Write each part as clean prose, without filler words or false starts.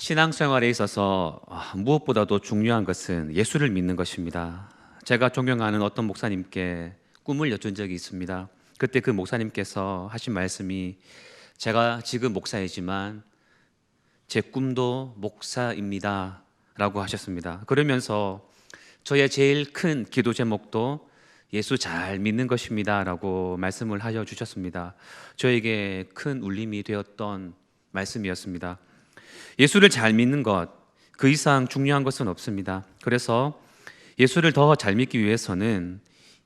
신앙생활에 있어서 무엇보다도 중요한 것은 예수를 믿는 것입니다. 제가 존경하는 어떤 목사님께 꿈을 여쭌 적이 있습니다. 그때 그 목사님께서 하신 말씀이, 제가 지금 목사이지만 제 꿈도 목사입니다 라고 하셨습니다. 그러면서 저의 제일 큰 기도 제목도 예수 잘 믿는 것입니다 라고 말씀을 하여 주셨습니다. 저에게 큰 울림이 되었던 말씀이었습니다. 예수를 잘 믿는 것, 그 이상 중요한 것은 없습니다. 그래서 예수를 더 잘 믿기 위해서는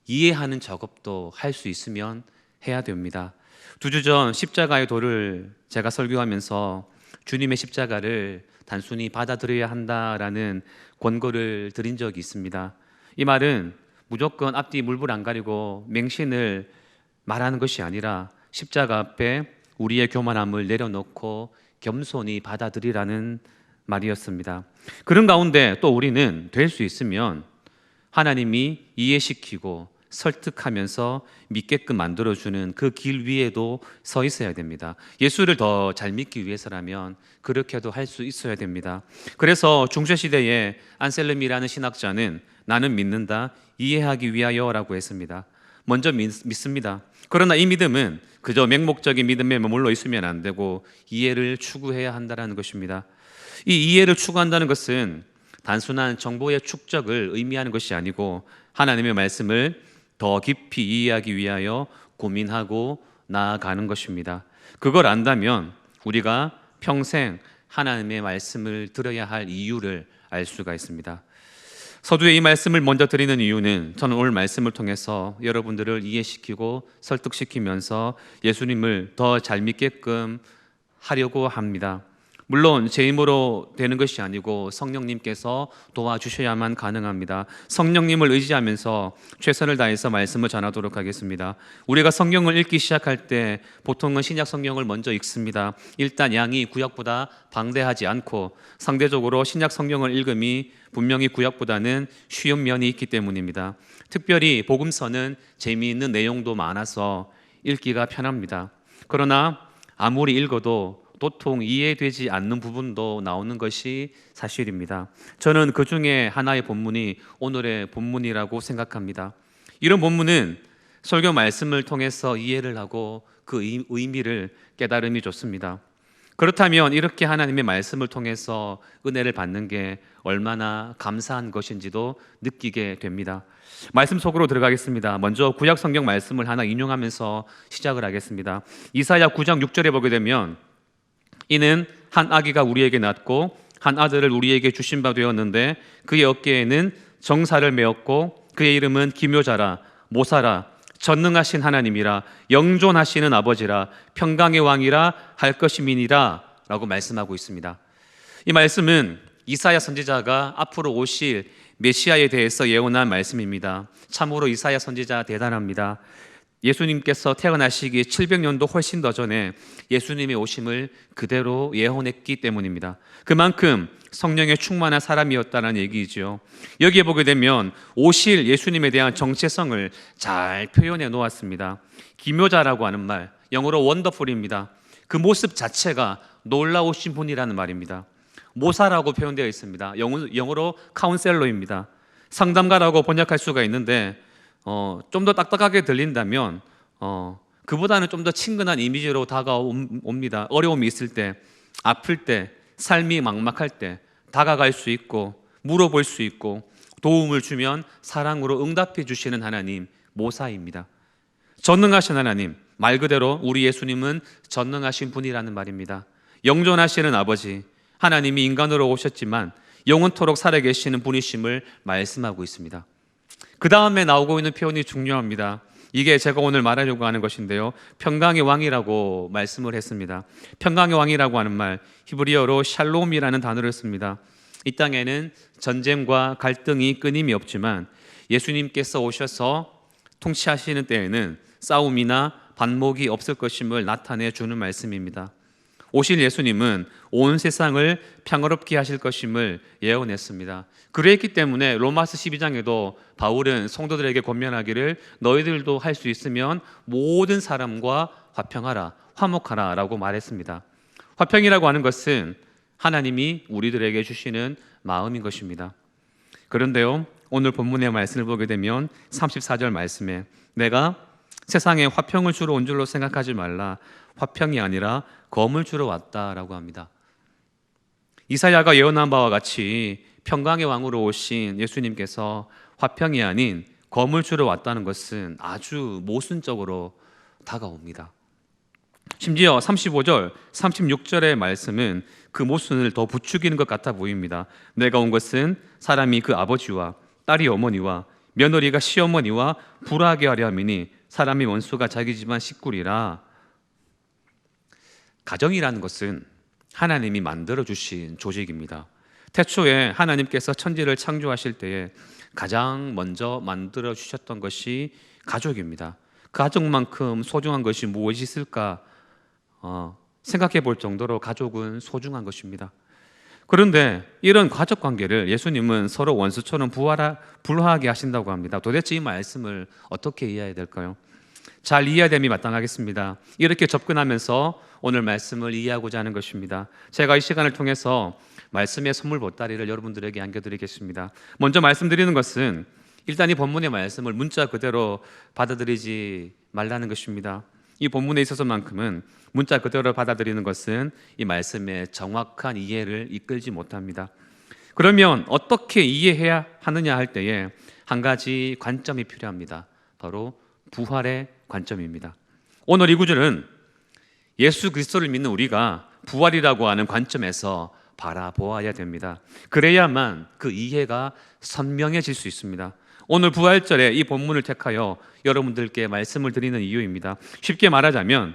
이해하는 작업도 할 수 있으면 해야 됩니다. 2주 전 십자가의 도를 제가 설교하면서 주님의 십자가를 단순히 받아들여야 한다라는 권고를 드린 적이 있습니다. 이 말은 무조건 앞뒤 물불 안 가리고 맹신을 말하는 것이 아니라 십자가 앞에 우리의 교만함을 내려놓고 겸손히 받아들이라는 말이었습니다. 그런 가운데 또 우리는 될 수 있으면 하나님이 이해시키고 설득하면서 믿게끔 만들어주는 그 길 위에도 서 있어야 됩니다. 예수를 더 잘 믿기 위해서라면 그렇게도 할 수 있어야 됩니다. 그래서 중세시대에 안셀름이라는 신학자는 나는 믿는다, 이해하기 위하여라고 했습니다. 먼저 믿습니다. 그러나 이 믿음은 그저 맹목적인 믿음에 머물러 있으면 안 되고 이해를 추구해야 한다는 것입니다. 이 이해를 추구한다는 것은 단순한 정보의 축적을 의미하는 것이 아니고 하나님의 말씀을 더 깊이 이해하기 위하여 고민하고 나아가는 것입니다. 그걸 안다면 우리가 평생 하나님의 말씀을 들어야 할 이유를 알 수가 있습니다. 서두에 이 말씀을 먼저 드리는 이유는 저는 오늘 말씀을 통해서 여러분들을 이해시키고 설득시키면서 예수님을 더 잘 믿게끔 하려고 합니다. 물론 제 힘으로 되는 것이 아니고 성령님께서 도와주셔야만 가능합니다. 성령님을 의지하면서 최선을 다해서 말씀을 전하도록 하겠습니다. 우리가 성경을 읽기 시작할 때 보통은 신약 성경을 먼저 읽습니다. 일단 양이 구약보다 방대하지 않고 상대적으로 신약 성경을 읽음이 분명히 구약보다는 쉬운 면이 있기 때문입니다. 특별히 복음서는 재미있는 내용도 많아서 읽기가 편합니다. 그러나 아무리 읽어도 도통 이해되지 않는 부분도 나오는 것이 사실입니다. 저는 그 중에 하나의 본문이 오늘의 본문이라고 생각합니다. 이런 본문은 설교 말씀을 통해서 이해를 하고 그 의미를 깨달음이 좋습니다. 그렇다면 이렇게 하나님의 말씀을 통해서 은혜를 받는 게 얼마나 감사한 것인지도 느끼게 됩니다. 말씀 속으로 들어가겠습니다. 먼저 구약 성경 말씀을 하나 인용하면서 시작을 하겠습니다. 이사야 9장 6절에 보게 되면, 이는 한 아기가 우리에게 낳고 한 아들을 우리에게 주신 바 되었는데 그의 어깨에는 정사를 메었고 그의 이름은 기묘자라, 모사라, 전능하신 하나님이라, 영존하시는 아버지라, 평강의 왕이라 할 것임이니라 라고 말씀하고 있습니다. 이 말씀은 이사야 선지자가 앞으로 오실 메시아에 대해서 예언한 말씀입니다. 참으로 이사야 선지자 대단합니다. 예수님께서 태어나시기 700년도 훨씬 더 전에 예수님의 오심을 그대로 예언했기 때문입니다. 그만큼 성령에 충만한 사람이었다는 얘기죠. 여기에 보게 되면 오실 예수님에 대한 정체성을 잘 표현해 놓았습니다. 기묘자라고 하는 말, 영어로 원더풀입니다. 그 모습 자체가 놀라우신 분이라는 말입니다. 모사라고 표현되어 있습니다. 영어로 카운셀러입니다. 상담가라고 번역할 수가 있는데 좀 더 딱딱하게 들린다면 그보다는 좀 더 친근한 이미지로 다가옵니다. 어려움이 있을 때, 아플 때, 삶이 막막할 때 다가갈 수 있고 물어볼 수 있고 도움을 주면 사랑으로 응답해 주시는 하나님, 모사입니다. 전능하신 하나님, 말 그대로 우리 예수님은 전능하신 분이라는 말입니다. 영존하시는 아버지, 하나님이 인간으로 오셨지만 영원토록 살아계시는 분이심을 말씀하고 있습니다. 그 다음에 나오고 있는 표현이 중요합니다. 이게 제가 오늘 말하려고 하는 것인데요, 평강의 왕이라고 말씀을 했습니다. 평강의 왕이라고 하는 말, 히브리어로 샬롬이라는 단어를 씁니다. 이 땅에는 전쟁과 갈등이 끊임이 없지만 예수님께서 오셔서 통치하시는 때에는 싸움이나 반목이 없을 것임을 나타내 주는 말씀입니다. 오실 예수님은 온 세상을 평화롭게 하실 것임을 예언했습니다. 그랬기 때문에 로마서 12장에도 바울은 성도들에게 권면하기를, 너희들도 할 수 있으면 모든 사람과 화평하라, 화목하라 라고 말했습니다. 화평이라고 하는 것은 하나님이 우리들에게 주시는 마음인 것입니다. 그런데요, 오늘 본문의 말씀을 보게 되면 34절 말씀에 내가 세상에 화평을 주러 온 줄로 생각하지 말라. 화평이 아니라 검을 주러 왔다라고 합니다. 이사야가 예언한 바와 같이 평강의 왕으로 오신 예수님께서 화평이 아닌 검을 주러 왔다는 것은 아주 모순적으로 다가옵니다. 심지어 35절, 36절의 말씀은 그 모순을 더 부추기는 것 같아 보입니다. 내가 온 것은 사람이 그 아버지와 딸이 어머니와 며느리가 시어머니와 불화하게 하려 함이니 사람이 원수가 자기 집안 식구리라. 가정이라는 것은 하나님이 만들어 주신 조직입니다. 태초에 하나님께서 천지를 창조하실 때에 가장 먼저 만들어 주셨던 것이 가족입니다. 가족만큼 소중한 것이 무엇이 있을까 생각해 볼 정도로 가족은 소중한 것입니다. 그런데 이런 가족 관계를 예수님은 서로 원수처럼 불화하게 하신다고 합니다. 도대체 이 말씀을 어떻게 이해해야 될까요? 잘 이해해야 됨이 마땅하겠습니다. 이렇게 접근하면서 오늘 말씀을 이해하고자 하는 것입니다. 제가 이 시간을 통해서 말씀의 선물 보따리를 여러분들에게 안겨드리겠습니다. 먼저 말씀드리는 것은 일단 이 본문의 말씀을 문자 그대로 받아들이지 말라는 것입니다. 이 본문에 있어서만큼은 문자 그대로 받아들이는 것은 이 말씀의 정확한 이해를 이끌지 못합니다. 그러면 어떻게 이해해야 하느냐 할 때에 한 가지 관점이 필요합니다. 바로 부활의 관점입니다. 오늘 이 구절은 예수 그리스도를 믿는 우리가 부활이라고 하는 관점에서 바라보아야 됩니다. 그래야만 그 이해가 선명해질 수 있습니다. 오늘 부활절에 이 본문을 택하여 여러분들께 말씀을 드리는 이유입니다. 쉽게 말하자면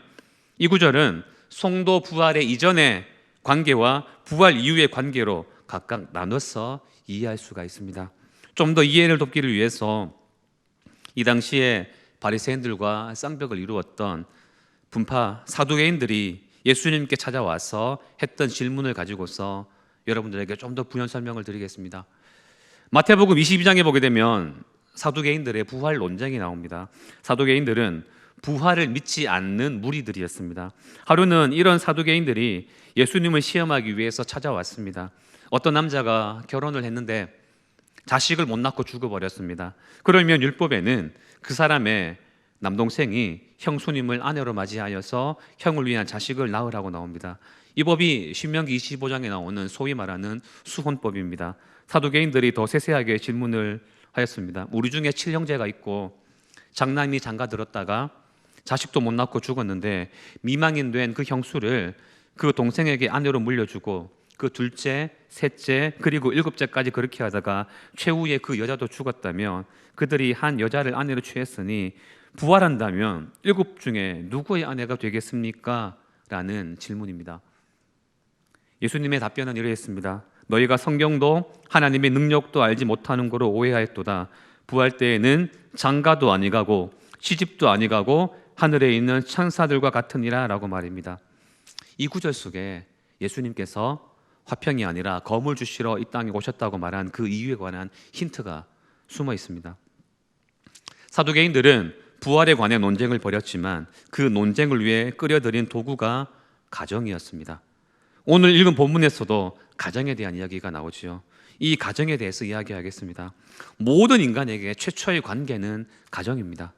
이 구절은 성도 부활의 이전의 관계와 부활 이후의 관계로 각각 나눠서 이해할 수가 있습니다. 좀 더 이해를 돕기를 위해서 이 당시에 바리새인들과 쌍벽을 이루었던 분파 사두개인들이 예수님께 찾아와서 했던 질문을 가지고서 여러분들에게 좀 더 부연 설명을 드리겠습니다. 마태복음 22장에 보게 되면 사두개인들의 부활 논쟁이 나옵니다. 사두개인들은 부활을 믿지 않는 무리들이었습니다. 하루는 이런 사두개인들이 예수님을 시험하기 위해서 찾아왔습니다. 어떤 남자가 결혼을 했는데 자식을 못 낳고 죽어버렸습니다. 그러면 율법에는 그 사람의 남동생이 형수님을 아내로 맞이하여서 형을 위한 자식을 낳으라고 나옵니다. 이 법이 신명기 25장에 나오는 소위 말하는 수혼법입니다. 사두개인들이 더 세세하게 질문을 하였습니다. 우리 중에 7형제가 있고 장남이 장가들었다가 자식도 못 낳고 죽었는데 미망인 된 그 형수를 그 동생에게 아내로 물려주고 그 둘째, 셋째, 그리고 일곱째까지 그렇게 하다가 최후에 그 여자도 죽었다면 그들이 한 여자를 아내로 취했으니 부활한다면 7 중에 누구의 아내가 되겠습니까? 라는 질문입니다. 예수님의 답변은 이러했습니다. 너희가 성경도 하나님의 능력도 알지 못하는 거로 오해하였도다. 부활 때에는 장가도 아니가고 시집도 아니가고 하늘에 있는 천사들과 같으니라 라고 말입니다. 이 구절 속에 예수님께서 화평이 아니라 검을 주시러 이 땅에 오셨다고 말한 그 이유에 관한 힌트가 숨어 있습니다. 사두개인들은 부활에 관해 논쟁을 벌였지만 그 논쟁을 위해 끌어들인 도구가 가정이었습니다. 오늘 읽은 본문에서도 가정에 대한 이야기가 나오지요. 이 가정에 대해서 이야기하겠습니다. 모든 인간에게 최초의 관계는 가정입니다.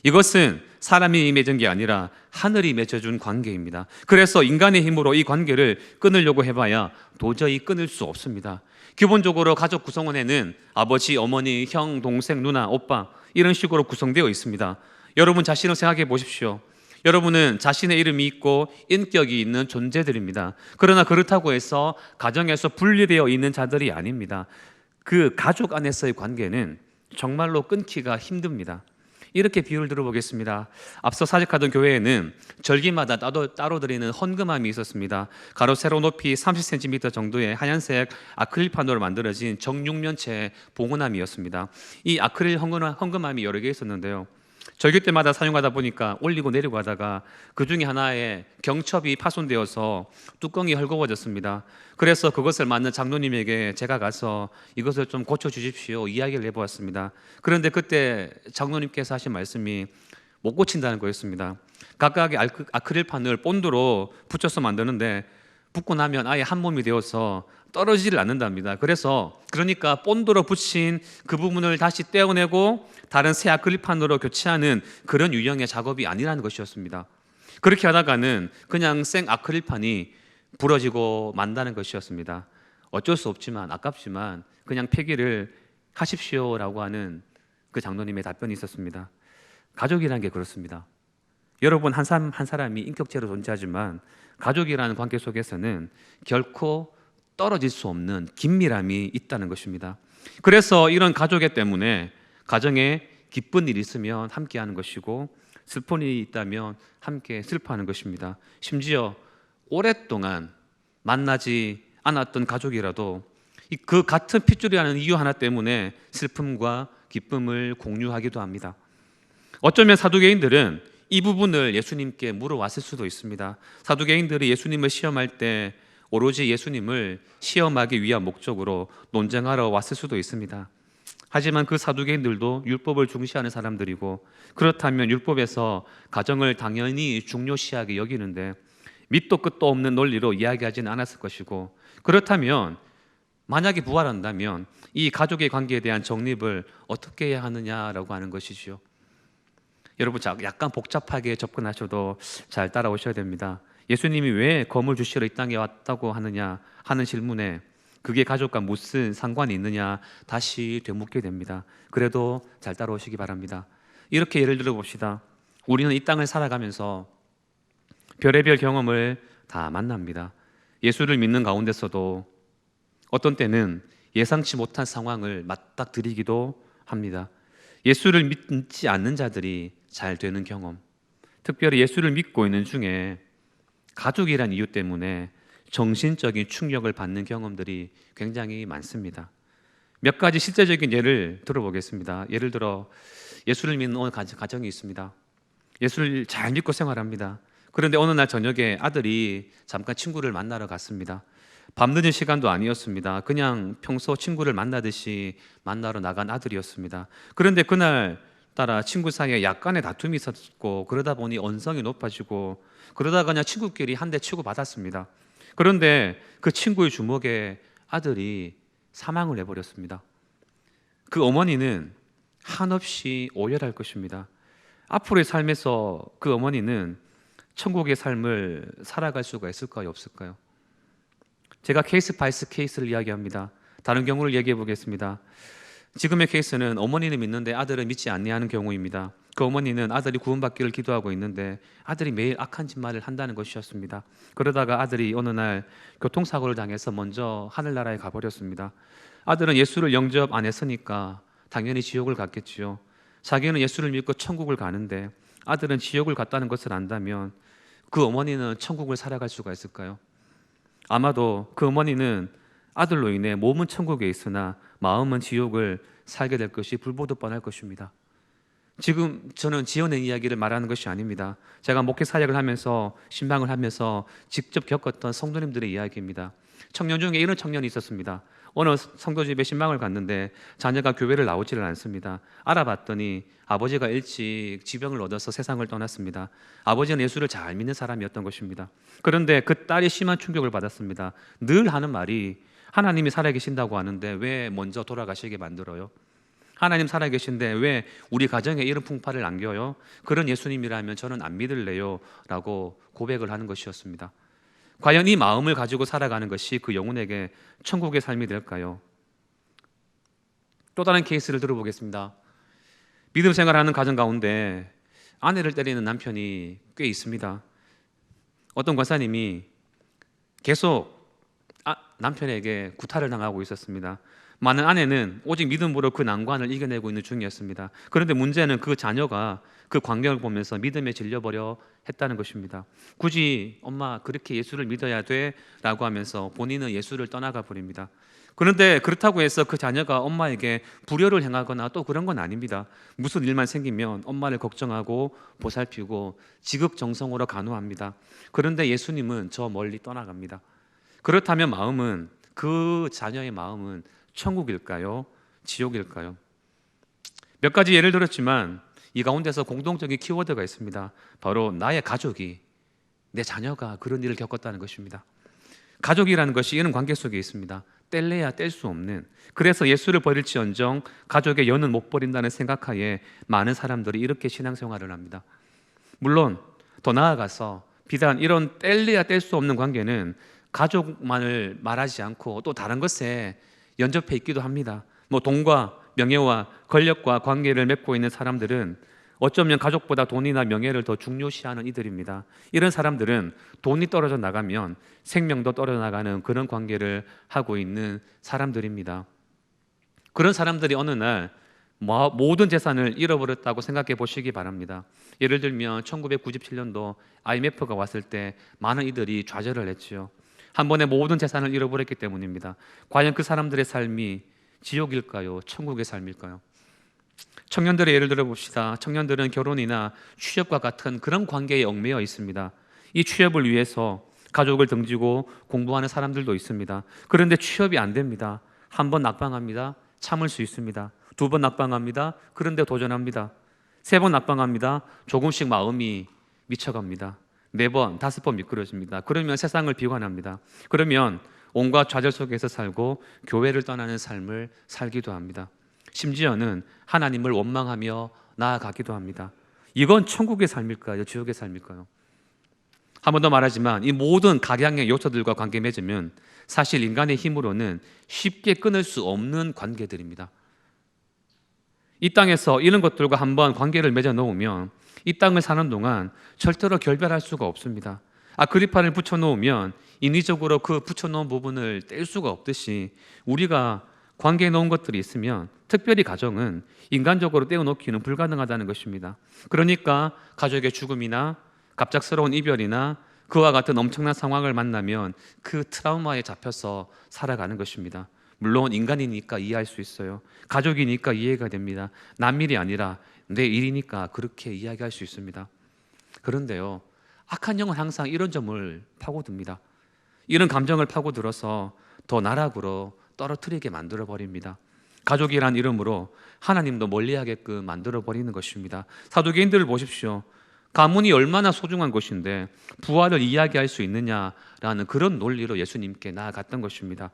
이것은 사람이 맺은 게 아니라 하늘이 맺어준 관계입니다. 그래서 인간의 힘으로 이 관계를 끊으려고 해봐야 도저히 끊을 수 없습니다. 기본적으로 가족 구성원에는 아버지, 어머니, 형, 동생, 누나, 오빠 이런 식으로 구성되어 있습니다. 여러분 자신을 생각해 보십시오. 여러분은 자신의 이름이 있고 인격이 있는 존재들입니다. 그러나 그렇다고 해서 가정에서 분리되어 있는 자들이 아닙니다. 그 가족 안에서의 관계는 정말로 끊기가 힘듭니다. 이렇게 비유를 들어보겠습니다. 앞서 사역하던 교회에는 절기마다 따로 드리는 헌금함이 있었습니다. 가로 세로 높이 30cm 정도의 하얀색 아크릴판으로 만들어진 정육면체 봉헌함이었습니다. 이 아크릴 헌금함이 여러 개 있었는데요. 절기 때마다 사용하다 보니까 올리고 내리고 하다가 그 중에 하나에 경첩이 파손되어서 뚜껑이 헐거워졌습니다. 그래서 그것을 맡는 장로님에게 제가 가서 이것을 좀 고쳐주십시오 이야기를 해보았습니다. 그런데 그때 장로님께서 하신 말씀이 못 고친다는 거였습니다. 각각의 아크릴판을 본드로 붙여서 만드는데 붙고 나면 아예 한 몸이 되어서 떨어지질 않는답니다. 그러니까 본드로 붙인 그 부분을 다시 떼어내고 다른 새 아크릴판으로 교체하는 그런 유형의 작업이 아니라는 것이었습니다. 그렇게 하다가는 그냥 생 아크릴판이 부러지고 만다는 것이었습니다. 어쩔 수 없지만 아깝지만 그냥 폐기를 하십시오라고 하는 그 장로님의 답변이 있었습니다. 가족이라는 게 그렇습니다. 여러분 한 사람 한 사람이 인격체로 존재하지만 가족이라는 관계 속에서는 결코 떨어질 수 없는 긴밀함이 있다는 것입니다. 그래서 이런 가족애 때문에 가정에 기쁜 일이 있으면 함께하는 것이고 슬픈 일이 있다면 함께 슬퍼하는 것입니다. 심지어 오랫동안 만나지 않았던 가족이라도 그 같은 핏줄이라는 이유 하나 때문에 슬픔과 기쁨을 공유하기도 합니다. 어쩌면 사두개인들은 이 부분을 예수님께 물어왔을 수도 있습니다. 사두개인들이 예수님을 시험할 때 오로지 예수님을 시험하기 위한 목적으로 논쟁하러 왔을 수도 있습니다. 하지만 그 사두개인들도 율법을 중시하는 사람들이고 그렇다면 율법에서 가정을 당연히 중요시하게 여기는데 밑도 끝도 없는 논리로 이야기하지는 않았을 것이고 그렇다면 만약에 부활한다면 이 가족의 관계에 대한 정립을 어떻게 해야 하느냐라고 하는 것이죠. 여러분 약간 복잡하게 접근하셔도 잘 따라오셔야 됩니다. 예수님이 왜 검을 주시러 이 땅에 왔다고 하느냐 하는 질문에 그게 가족과 무슨 상관이 있느냐 다시 되묻게 됩니다. 그래도 잘 따라오시기 바랍니다. 이렇게 예를 들어 봅시다. 우리는 이 땅을 살아가면서 별의별 경험을 다 만납니다. 예수를 믿는 가운데서도 어떤 때는 예상치 못한 상황을 맞닥뜨리기도 합니다. 예수를 믿지 않는 자들이 잘 되는 경험, 특별히 예수를 믿고 있는 중에 가족이란 이유 때문에 정신적인 충격을 받는 경험들이 굉장히 많습니다. 몇 가지 실제적인 예를 들어보겠습니다. 예를 들어 예수를 믿는 어느 가정이 있습니다. 예수를 잘 믿고 생활합니다. 그런데 어느 날 저녁에 아들이 잠깐 친구를 만나러 갔습니다. 밤늦은 시간도 아니었습니다. 그냥 평소 친구를 만나듯이 만나러 나간 아들이었습니다. 그런데 그날 따라 친구 사이에 약간의 다툼이 있었고 그러다 보니 언성이 높아지고 그러다가 그냥 친구끼리 한 대 치고 받았습니다. 그런데 그 친구의 주먹에 아들이 사망을 해버렸습니다. 그 어머니는 한없이 오열할 것입니다. 앞으로의 삶에서 그 어머니는 천국의 삶을 살아갈 수가 있을까요? 없을까요? 제가 케이스 바이스 케이스를 이야기합니다. 다른 경우를 얘기해 보겠습니다. 지금의 케이스는 어머니는 믿는데 아들은 믿지 아니하는 경우입니다. 그 어머니는 아들이 구원받기를 기도하고 있는데 아들이 매일 악한 짓말을 한다는 것이었습니다. 그러다가 아들이 어느 날 교통사고를 당해서 먼저 하늘나라에 가버렸습니다. 아들은 예수를 영접 안 했으니까 당연히 지옥을 갔겠지요. 자기는 예수를 믿고 천국을 가는데 아들은 지옥을 갔다는 것을 안다면 그 어머니는 천국을 살아갈 수가 있을까요? 아마도 그 어머니는 아들로 인해 몸은 천국에 있으나 마음은 지옥을 살게 될 것이 불보듯 뻔할 것입니다. 지금 저는 지어낸 이야기를 말하는 것이 아닙니다. 제가 목회 사역을 하면서 신방을 하면서 직접 겪었던 성도님들의 이야기입니다. 청년 중에 이런 청년이 있었습니다. 어느 성도집에 신방을 갔는데 자녀가 교회를 나오지를 않습니다. 알아봤더니 아버지가 일찍 지병을 얻어서 세상을 떠났습니다. 아버지는 예수를 잘 믿는 사람이었던 것입니다. 그런데 그 딸이 심한 충격을 받았습니다. 늘 하는 말이 하나님이 살아계신다고 하는데 왜 먼저 돌아가시게 만들어요? 하나님 살아계신데 왜 우리 가정에 이런 풍파를 안겨요? 그런 예수님이라면 저는 안 믿을래요 라고 고백을 하는 것이었습니다. 과연 이 마음을 가지고 살아가는 것이 그 영혼에게 천국의 삶이 될까요? 또 다른 케이스를 들어보겠습니다. 믿음 생활하는 가정 가운데 아내를 때리는 남편이 꽤 있습니다. 어떤 권사님이 계속 남편에게 구타를 당하고 있었습니다. 많은 아내는 오직 믿음으로 그 난관을 이겨내고 있는 중이었습니다. 그런데 문제는 그 자녀가 그 광경을 보면서 믿음에 질려버려 했다는 것입니다. 굳이 엄마 그렇게 예수를 믿어야 돼? 라고 하면서 본인은 예수를 떠나가 버립니다. 그런데 그렇다고 해서 그 자녀가 엄마에게 불효를 행하거나 또 그런 건 아닙니다. 무슨 일만 생기면 엄마를 걱정하고 보살피고 지극정성으로 간호합니다. 그런데 예수님은 저 멀리 떠나갑니다. 그렇다면 마음은, 그 자녀의 마음은 천국일까요? 지옥일까요? 몇 가지 예를 들었지만 이 가운데서 공동적인 키워드가 있습니다. 바로 나의 가족이, 내 자녀가 그런 일을 겪었다는 것입니다. 가족이라는 것이 이런 관계 속에 있습니다. 뗄래야 뗄 수 없는. 그래서 예수를 버릴지언정 가족의 연은 못 버린다는 생각하에 많은 사람들이 이렇게 신앙생활을 합니다. 물론 더 나아가서 비단 이런 뗄래야 뗄 수 없는 관계는 가족만을 말하지 않고 또 다른 것에 연접해 있기도 합니다. 돈과 명예와 권력과 관계를 맺고 있는 사람들은 어쩌면 가족보다 돈이나 명예를 더 중요시하는 이들입니다. 이런 사람들은 돈이 떨어져 나가면 생명도 떨어져 나가는 그런 관계를 하고 있는 사람들입니다. 그런 사람들이 어느 날 모든 재산을 잃어버렸다고 생각해 보시기 바랍니다. 예를 들면 1997년도 IMF가 왔을 때 많은 이들이 좌절을 했지요. 한 번에 모든 재산을 잃어버렸기 때문입니다. 과연 그 사람들의 삶이 지옥일까요? 천국의 삶일까요? 청년들의 예를 들어 봅시다. 청년들은 결혼이나 취업과 같은 그런 관계에 얽매여 있습니다. 이 취업을 위해서 가족을 등지고 공부하는 사람들도 있습니다. 그런데 취업이 안 됩니다. 한 번 낙방합니다. 참을 수 있습니다. 두 번 낙방합니다. 그런데 도전합니다. 세 번 낙방합니다. 조금씩 마음이 미쳐갑니다. 네 번, 다섯 번 미끄러집니다. 그러면 세상을 비관합니다. 그러면 온갖 좌절 속에서 살고 교회를 떠나는 삶을 살기도 합니다. 심지어는 하나님을 원망하며 나아가기도 합니다. 이건 천국의 삶일까요? 지옥의 삶일까요? 한 번 더 말하지만 이 모든 각양의 요소들과 관계 맺으면 사실 인간의 힘으로는 쉽게 끊을 수 없는 관계들입니다. 이 땅에서 이런 것들과 한번 관계를 맺어 놓으면 이 땅을 사는 동안 절대로 결별할 수가 없습니다. 그립판을 붙여 놓으면 인위적으로 그 붙여 놓은 부분을 뗄 수가 없듯이 우리가 관계에 놓은 것들이 있으면 특별히 가정은 인간적으로 떼어놓기는 불가능하다는 것입니다. 그러니까 가족의 죽음이나 갑작스러운 이별이나 그와 같은 엄청난 상황을 만나면 그 트라우마에 잡혀서 살아가는 것입니다. 물론 인간이니까 이해할 수 있어요. 가족이니까 이해가 됩니다. 남일이 아니라 내 일이니까 그렇게 이야기할 수 있습니다. 그런데요, 악한 영은 항상 이런 점을 파고듭니다. 이런 감정을 파고들어서 더 나락으로 떨어뜨리게 만들어버립니다. 가족이란 이름으로 하나님도 멀리하게끔 만들어버리는 것입니다. 사두개인들을 보십시오. 가문이 얼마나 소중한 것인데 부활을 이야기할 수 있느냐라는 그런 논리로 예수님께 나아갔던 것입니다.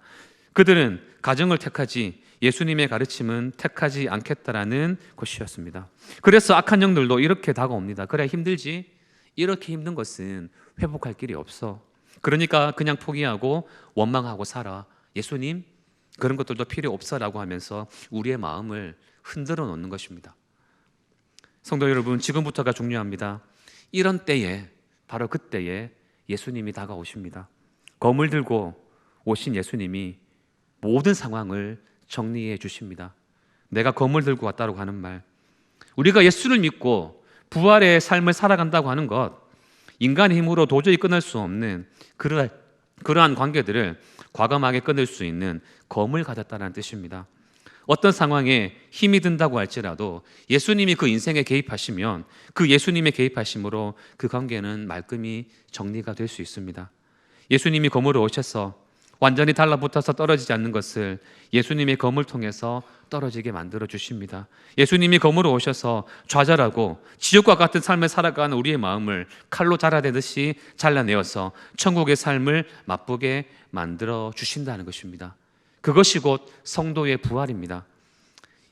그들은 가정을 택하지 예수님의 가르침은 택하지 않겠다라는 것이었습니다. 그래서 악한 영들도 이렇게 다가옵니다. 그래, 힘들지? 이렇게 힘든 것은 회복할 길이 없어. 그러니까 그냥 포기하고 원망하고 살아. 예수님, 그런 것들도 필요 없어라고 하면서 우리의 마음을 흔들어 놓는 것입니다. 성도 여러분, 지금부터가 중요합니다. 이런 때에, 바로 그때에 예수님이 다가오십니다. 검을 들고 오신 예수님이 모든 상황을 정리해 주십니다. 내가 검을 들고 왔다고 하는 말, 우리가 예수를 믿고 부활의 삶을 살아간다고 하는 것, 인간의 힘으로 도저히 끊을 수 없는 그러한 관계들을 과감하게 끊을 수 있는 검을 가졌다는 뜻입니다. 어떤 상황에 힘이 든다고 할지라도 예수님이 그 인생에 개입하시면 그 예수님의 개입하심으로 그 관계는 말끔히 정리가 될 수 있습니다. 예수님이 검으로 오셔서 완전히 달라붙어서 떨어지지 않는 것을 예수님의 검을 통해서 떨어지게 만들어 주십니다. 예수님이 검으로 오셔서 좌절하고 지옥과 같은 삶을 살아가는 우리의 마음을 칼로 잘라내듯이 잘라내어서 천국의 삶을 맛보게 만들어 주신다는 것입니다. 그것이 곧 성도의 부활입니다.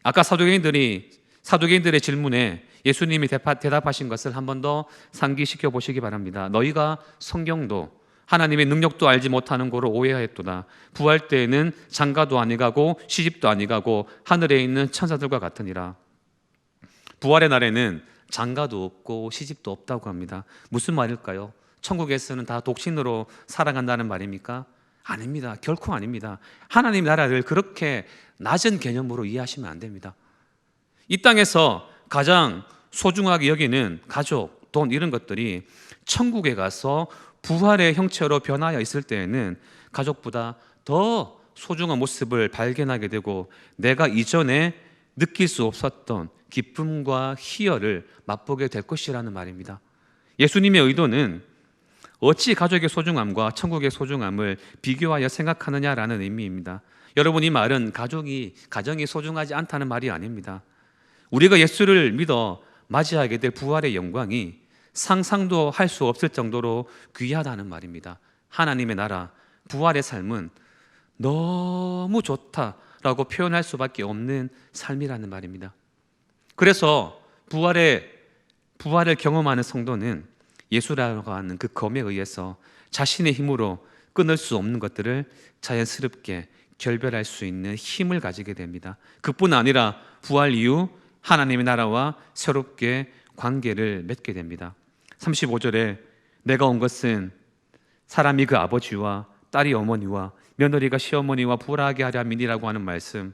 아까 사두개인들의 질문에 예수님이 대답하신 것을 한 번 더 상기시켜 보시기 바랍니다. 너희가 성경도 하나님의 능력도 알지 못하는 거로 오해하였도다. 부활 때에는 장가도 아니가고 시집도 아니가고 하늘에 있는 천사들과 같으니라. 부활의 날에는 장가도 없고 시집도 없다고 합니다. 무슨 말일까요? 천국에서는 다 독신으로 살아간다는 말입니까? 아닙니다. 결코 아닙니다. 하나님 나라를 그렇게 낮은 개념으로 이해하시면 안 됩니다. 이 땅에서 가장 소중하게 여기는 가족, 돈 이런 것들이 천국에 가서 부활의 형체로 변하여 있을 때에는 가족보다 더 소중한 모습을 발견하게 되고 내가 이전에 느낄 수 없었던 기쁨과 희열을 맛보게 될 것이라는 말입니다. 예수님의 의도는 어찌 가족의 소중함과 천국의 소중함을 비교하여 생각하느냐라는 의미입니다. 여러분, 이 말은 가정이 소중하지 않다는 말이 아닙니다. 우리가 예수를 믿어 맞이하게 될 부활의 영광이 상상도 할 수 없을 정도로 귀하다는 말입니다. 하나님의 나라, 부활의 삶은 너무 좋다라고 표현할 수밖에 없는 삶이라는 말입니다. 그래서 부활을 경험하는 성도는 예수라고 하는 그 검에 의해서 자신의 힘으로 끊을 수 없는 것들을 자연스럽게 결별할 수 있는 힘을 가지게 됩니다. 그뿐 아니라 부활 이후 하나님의 나라와 새롭게 관계를 맺게 됩니다. 35절에 내가 온 것은 사람이 그 아버지와 딸이 어머니와 며느리가 시어머니와 부활하게 하려 함이니라고 하는 말씀,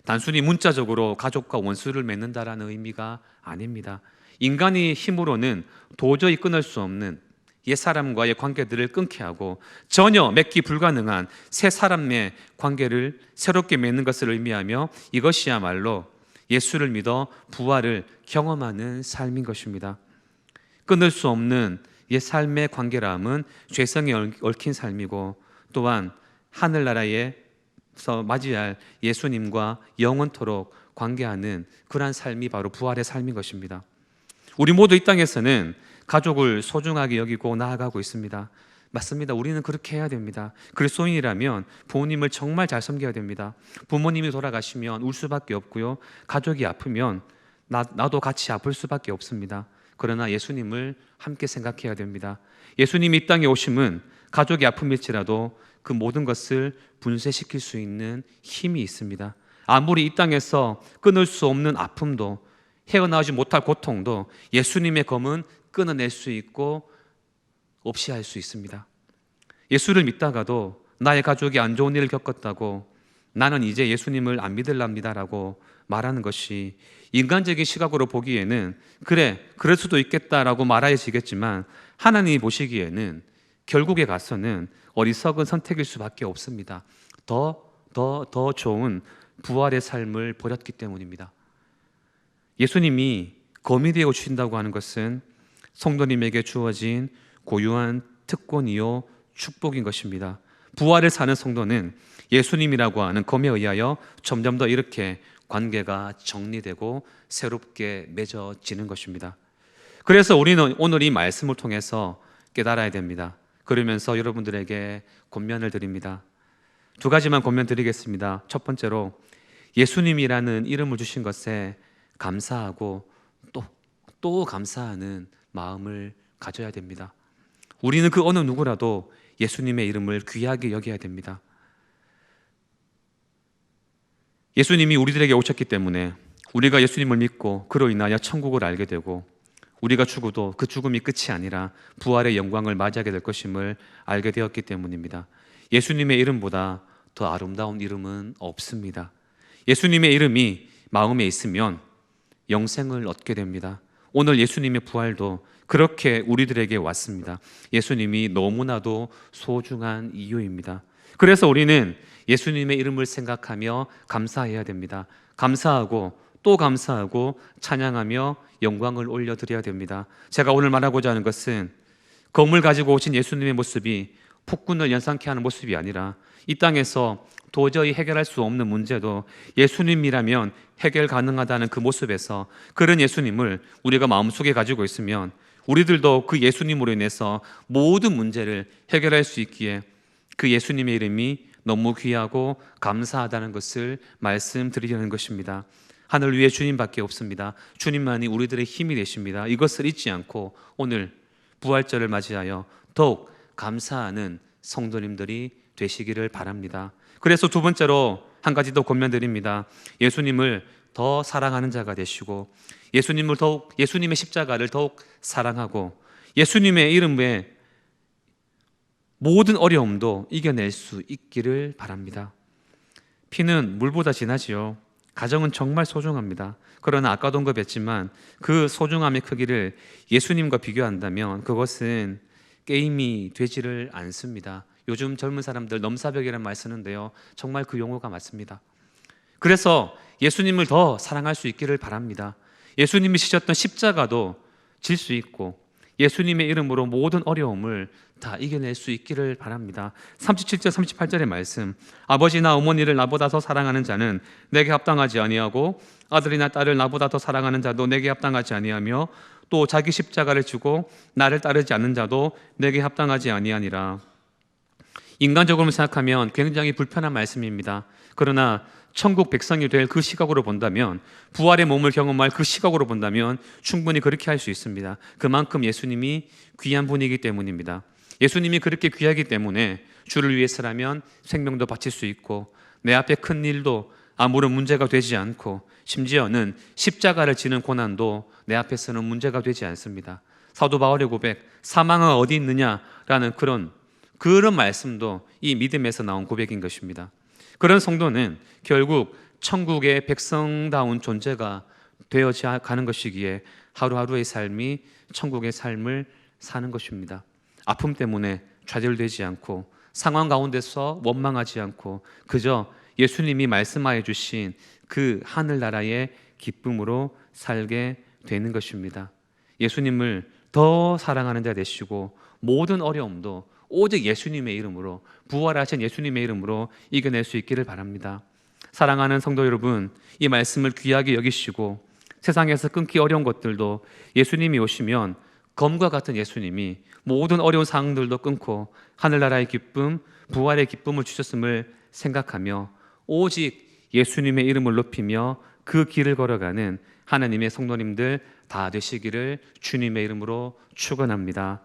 단순히 문자적으로 가족과 원수를 맺는다라는 의미가 아닙니다. 인간의 힘으로는 도저히 끊을 수 없는 옛사람과의 관계들을 끊게 하고 전혀 맺기 불가능한 새 사람의 관계를 새롭게 맺는 것을 의미하며 이것이야말로 예수를 믿어 부활을 경험하는 삶인 것입니다. 끊을 수 없는 옛 삶의 관계라함은 죄성에 얽힌 삶이고 또한 하늘나라에서 맞이할 예수님과 영원토록 관계하는 그러한 삶이 바로 부활의 삶인 것입니다. 우리 모두 이 땅에서는 가족을 소중하게 여기고 나아가고 있습니다. 맞습니다. 우리는 그렇게 해야 됩니다. 그리스도인이라면 부모님을 정말 잘 섬겨야 됩니다. 부모님이 돌아가시면 울 수밖에 없고요, 가족이 아프면 나도 같이 아플 수밖에 없습니다. 그러나 예수님을 함께 생각해야 됩니다. 예수님이 이 땅에 오심은 가족이 아픔일지라도 그 모든 것을 분쇄시킬 수 있는 힘이 있습니다. 아무리 이 땅에서 끊을 수 없는 아픔도 헤어나오지 못할 고통도 예수님의 검은 끊어낼 수 있고 없이 할 수 있습니다. 예수를 믿다가도 나의 가족이 안 좋은 일을 겪었다고 나는 이제 예수님을 안 믿을랍니다라고 말하는 것이 인간적인 시각으로 보기에는 그럴 수도 있겠다라고 말해지겠지만 하나님이 보시기에는 결국에 가서는 어리석은 선택일 수밖에 없습니다. 더 좋은 부활의 삶을 버렸기 때문입니다. 예수님이 검이 되어 주신다고 하는 것은 성도님에게 주어진 고유한 특권이요 축복인 것입니다. 부활을 사는 성도는 예수님이라고 하는 검에 의하여 점점 더 이렇게 관계가 정리되고 새롭게 맺어지는 것입니다. 그래서 우리는 오늘 이 말씀을 통해서 깨달아야 됩니다. 그러면서 여러분들에게 권면을 드립니다. 두 가지만 권면 드리겠습니다. 첫 번째로 예수님이라는 이름을 주신 것에 감사하고 또 감사하는 마음을 가져야 됩니다. 우리는 그 어느 누구라도 예수님의 이름을 귀하게 여겨야 됩니다. 예수님이 우리들에게 오셨기 때문에 우리가 예수님을 믿고 그로 인하여 천국을 알게 되고 우리가 죽어도 그 죽음이 끝이 아니라 부활의 영광을 맞이하게 될 것임을 알게 되었기 때문입니다. 예수님의 이름보다 더 아름다운 이름은 없습니다. 예수님의 이름이 마음에 있으면 영생을 얻게 됩니다. 오늘 예수님의 부활도 그렇게 우리들에게 왔습니다. 예수님이 너무나도 소중한 이유입니다. 그래서 우리는 예수님의 이름을 생각하며 감사해야 됩니다. 감사하고 또 감사하고 찬양하며 영광을 올려드려야 됩니다. 제가 오늘 말하고자 하는 것은 검을 가지고 오신 예수님의 모습이 폭군을 연상케 하는 모습이 아니라 이 땅에서 도저히 해결할 수 없는 문제도 예수님이라면 해결 가능하다는 그 모습에서 그런 예수님을 우리가 마음속에 가지고 있으면 우리들도 그 예수님으로 인해서 모든 문제를 해결할 수 있기에 그 예수님의 이름이 너무 귀하고 감사하다는 것을 말씀드리려는 것입니다. 하늘 위에 주님밖에 없습니다. 주님만이 우리들의 힘이 되십니다. 이것을 잊지 않고 오늘 부활절을 맞이하여 더욱 감사하는 성도님들이 되시기를 바랍니다. 그래서 두 번째로 한 가지 더 권면드립니다. 예수님을 더 사랑하는 자가 되시고 예수님의 십자가를 더욱 사랑하고 예수님의 이름에 모든 어려움도 이겨낼 수 있기를 바랍니다. 피는 물보다 진하지요. 가정은 정말 소중합니다. 그러나 아까도 언급했지만 그 소중함의 크기를 예수님과 비교한다면 그것은 게임이 되지를 않습니다. 요즘 젊은 사람들 넘사벽이라는 말 쓰는데요, 정말 그 용어가 맞습니다. 그래서 예수님을 더 사랑할 수 있기를 바랍니다. 예수님이 지셨던 십자가도 질 수 있고 예수님의 이름으로 모든 어려움을 다 이겨낼 수 있기를 바랍니다. 37절 38절의 말씀, 아버지나 어머니를 나보다 더 사랑하는 자는 내게 합당하지 아니하고 아들이나 딸을 나보다 더 사랑하는 자도 내게 합당하지 아니하며 또 자기 십자가를 지고 나를 따르지 않는 자도 내게 합당하지 아니하니라. 인간적으로 생각하면 굉장히 불편한 말씀입니다. 그러나 천국 백성이 될 그 시각으로 본다면, 부활의 몸을 경험할 그 시각으로 본다면 충분히 그렇게 할 수 있습니다. 그만큼 예수님이 귀한 분이기 때문입니다. 예수님이 그렇게 귀하기 때문에 주를 위해서라면 생명도 바칠 수 있고, 내 앞에 큰 일도 아무런 문제가 되지 않고, 심지어는 십자가를 지는 고난도 내 앞에서는 문제가 되지 않습니다. 사도 바울의 고백, 사망은 어디 있느냐라는 그런 말씀도 이 믿음에서 나온 고백인 것입니다. 그런 성도는 결국 천국의 백성다운 존재가 되어져 가는 것이기에 하루하루의 삶이 천국의 삶을 사는 것입니다. 아픔 때문에 좌절되지 않고, 상황 가운데서 원망하지 않고, 그저 예수님이 말씀하여 주신 그 하늘나라의 기쁨으로 살게 되는 것입니다. 예수님을 더 사랑하는 자 되시고, 모든 어려움도 오직 예수님의 이름으로, 부활하신 예수님의 이름으로 이겨낼 수 있기를 바랍니다. 사랑하는 성도 여러분, 이 말씀을 귀하게 여기시고, 세상에서 끊기 어려운 것들도 예수님이 오시면 검과 같은 예수님이 모든 어려운 상황들도 끊고 하늘나라의 기쁨, 부활의 기쁨을 주셨음을 생각하며 오직 예수님의 이름을 높이며 그 길을 걸어가는 하나님의 성도님들 다 되시기를 주님의 이름으로 축원합니다.